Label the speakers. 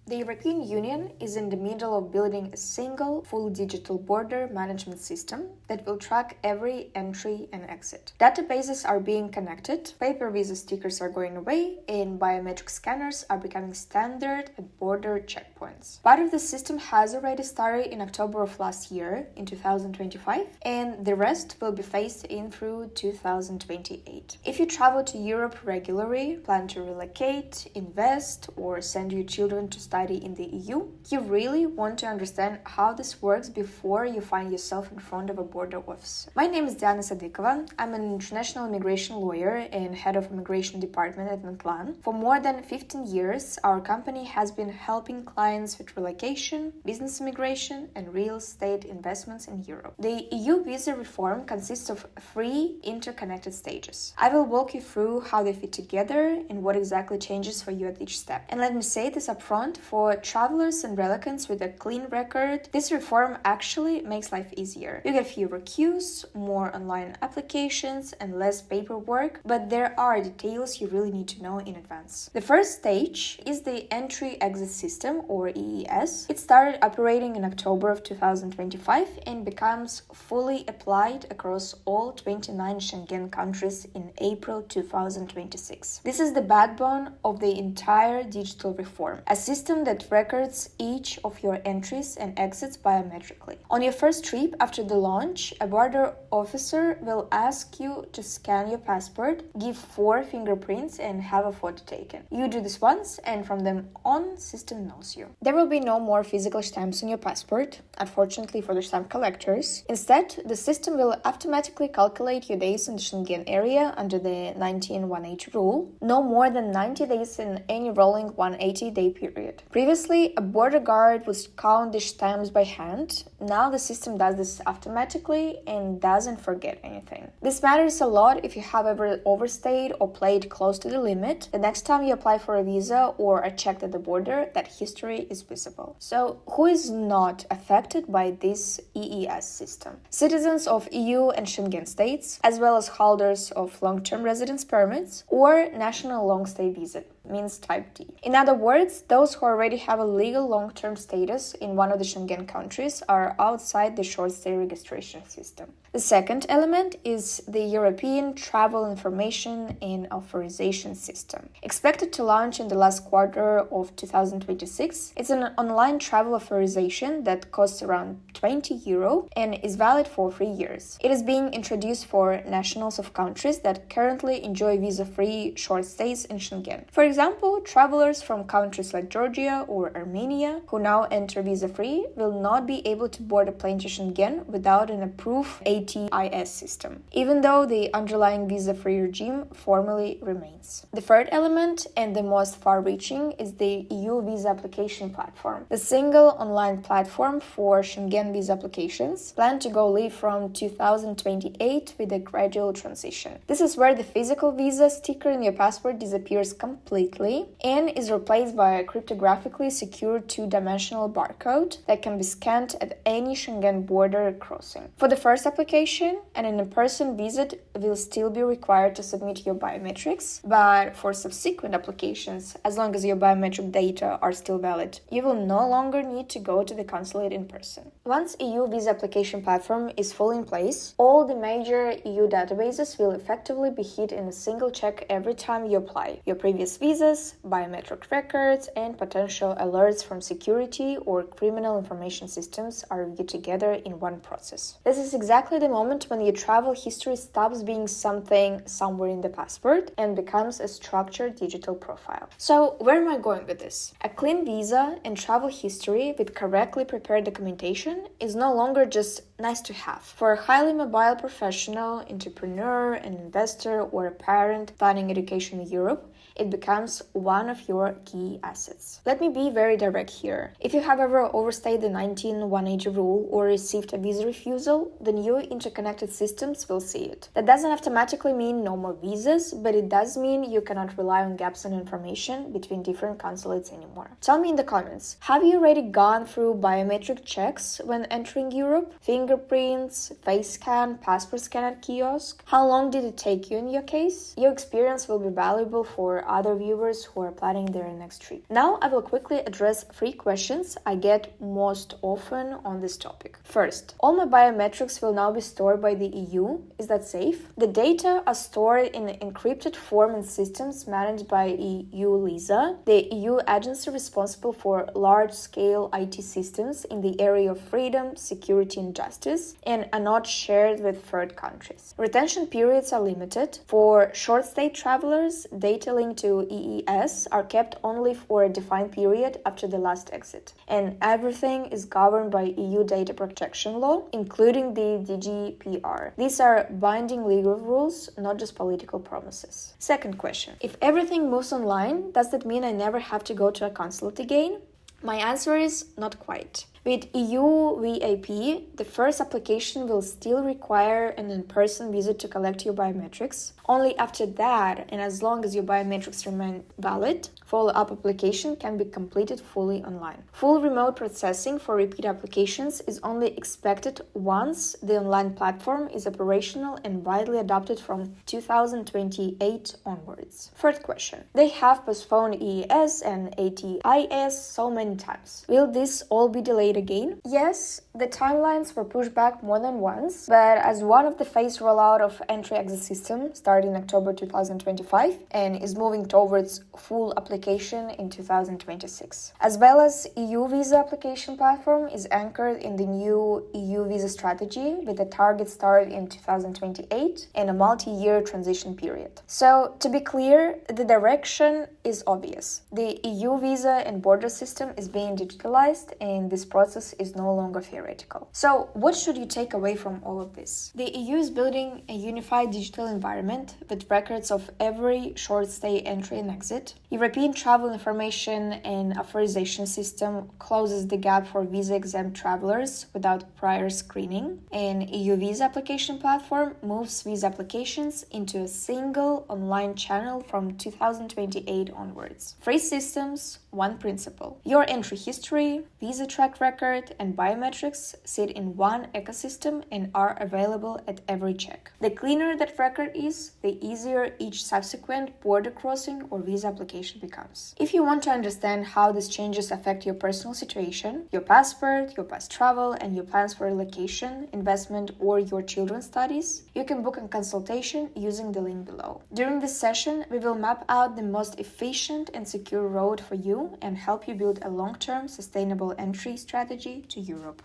Speaker 1: The European Union is in the middle of building a single, full digital border management system that will track every entry and exit. Databases are being connected, paper visa stickers are going away, and biometric scanners are becoming standard at border checkpoints. Part of the system has already started in October of last year, in 2025, and the rest will be phased in through 2028. If you travel to Europe regularly, plan to relocate, invest, or send your children to study in the EU, you really want to understand how this works before you find yourself in front of a border officer. My name is Diana Sadikova. I'm an international immigration lawyer and head of immigration department at Natlan. For more than 15 years, our company has been helping clients with relocation, business immigration, and real estate investments in Europe. The EU visa reform consists of 3 interconnected stages. I will walk you through how they fit together and what exactly changes for you at each step. And let me say this upfront, for travelers and relocants with a clean record, this reform actually makes life easier. You get fewer queues, more online applications, and less paperwork, but there are details you really need to know in advance. The first stage is the Entry-Exit System, or EES. It started operating in October of 2025 and becomes fully applied across all 29 Schengen countries in April 2026. This is the backbone of the entire digital reform, a system that records each of your entries and exits biometrically. On your first trip after the launch, a border officer will ask you to scan your passport, give 4 fingerprints, and have a photo taken. You do this once, and from then on, system knows you. There will be no more physical stamps on your passport, unfortunately for the stamp collectors. Instead, the system will automatically calculate your days in the Schengen area under the 19-180 rule, no more than 90 days in any rolling 180-day period. Previously, a border guard would count the stamps by hand. Now the system does this automatically and doesn't forget anything. This matters a lot if you have ever overstayed or played close to the limit. The next time you apply for a visa or are checked at the border, that history is visible. So, who is not affected by this EES system? Citizens of EU and Schengen states, as well as holders of long-term residence permits or national long-stay visa, means type D. In other words, those who already have a legal long-term status in one of the Schengen countries are outside the short-stay registration system. The second element is the European Travel Information and Authorization System. Expected to launch in the last quarter of 2026, it's an online travel authorization that costs around €20 and is valid for 3 years. It is being introduced for nationals of countries that currently enjoy visa-free short stays in Schengen. For example, travelers from countries like Georgia or Armenia who now enter visa-free will not be able to board a plane to Schengen without an approved ETIAS system, even though the underlying visa-free regime formally remains. The third element, and the most far-reaching, is the EU visa application platform, the single online platform for Schengen visa applications, planned to go live from 2028 with a gradual transition. This is where the physical visa sticker in your passport disappears completely and is replaced by a cryptographically secure 2-dimensional barcode that can be scanned at any Schengen border crossing. For the first application, and an in-person visit will still be required to submit your biometrics, but for subsequent applications, as long as your biometric data are still valid, you will no longer need to go to the consulate in person. Once EU visa application platform is fully in place, all the major EU databases will effectively be hit in a single check every time you apply. Your previous visas, biometric records, and potential alerts from security or criminal information systems are reviewed together in one process. This is exactly the moment when your travel history stops being something somewhere in the passport and becomes a structured digital profile. So, where am I going with this? A clean visa and travel history with correctly prepared documentation is no longer just nice to have. For a highly mobile professional, entrepreneur, an investor, or a parent planning education in Europe, it becomes one of your key assets. Let me be very direct here. If you have ever overstayed the 19-180 rule or received a visa refusal, the new interconnected systems will see it. That doesn't automatically mean no more visas, but it does mean you cannot rely on gaps in information between different consulates anymore. Tell me in the comments, have you already gone through biometric checks when entering Europe? Fingerprints, face scan, passport scan at kiosk? How long did it take you in your case? Your experience will be valuable for other viewers who are planning their next trip. Now I will quickly address 3 questions I get most often on this topic. First, all my biometrics will now be stored by the EU. Is that safe? The data are stored in encrypted form in systems managed by EU LISA, the EU agency responsible for large-scale IT systems in the area of freedom, security and justice, and are not shared with third countries. Retention periods are limited. For short-stay travelers, data linked to EES are kept only for a defined period after the last exit. And everything is governed by EU data protection law, including the GDPR. These are binding legal rules, not just political promises. Second question. If everything moves online, does that mean I never have to go to a consulate again? My answer is not quite. With EU VAP, the first application will still require an in-person visit to collect your biometrics. Only after that, and as long as your biometrics remain valid, follow-up application can be completed fully online. Full remote processing for repeat applications is only expected once the online platform is operational and widely adopted from 2028 onwards. Third question. They have postponed EES and ETIAS so many times. Will this all be delayed again? Yes, the timelines were pushed back more than once, but as one of the phased rollout of entry-exit system started in October 2025 and is moving towards full application in 2026. As well as EU visa application platform is anchored in the new EU visa strategy with a target start in 2028 and a multi-year transition period. So, to be clear, the direction is obvious. The EU visa and border system is being digitalized and this process is no longer theoretical. So, what should you take away from all of this? The EU is building a unified digital environment with records of every short stay entry and exit. European travel information and authorization system closes the gap for visa-exempt travelers without prior screening. And EU visa application platform moves visa applications into a single online channel from 2028 onwards. 3 systems, 1 principle. Your entry history, visa track record, and biometrics sit in one ecosystem and are available at every check. The cleaner that record is, the easier each subsequent border crossing or visa application becomes. If you want to understand how these changes affect your personal situation, your passport, your past travel, and your plans for relocation, investment, or your children's studies, you can book a consultation using the link below. During this session, we will map out the most efficient and secure road for you and help you build a long-term sustainable entry strategy to Europe.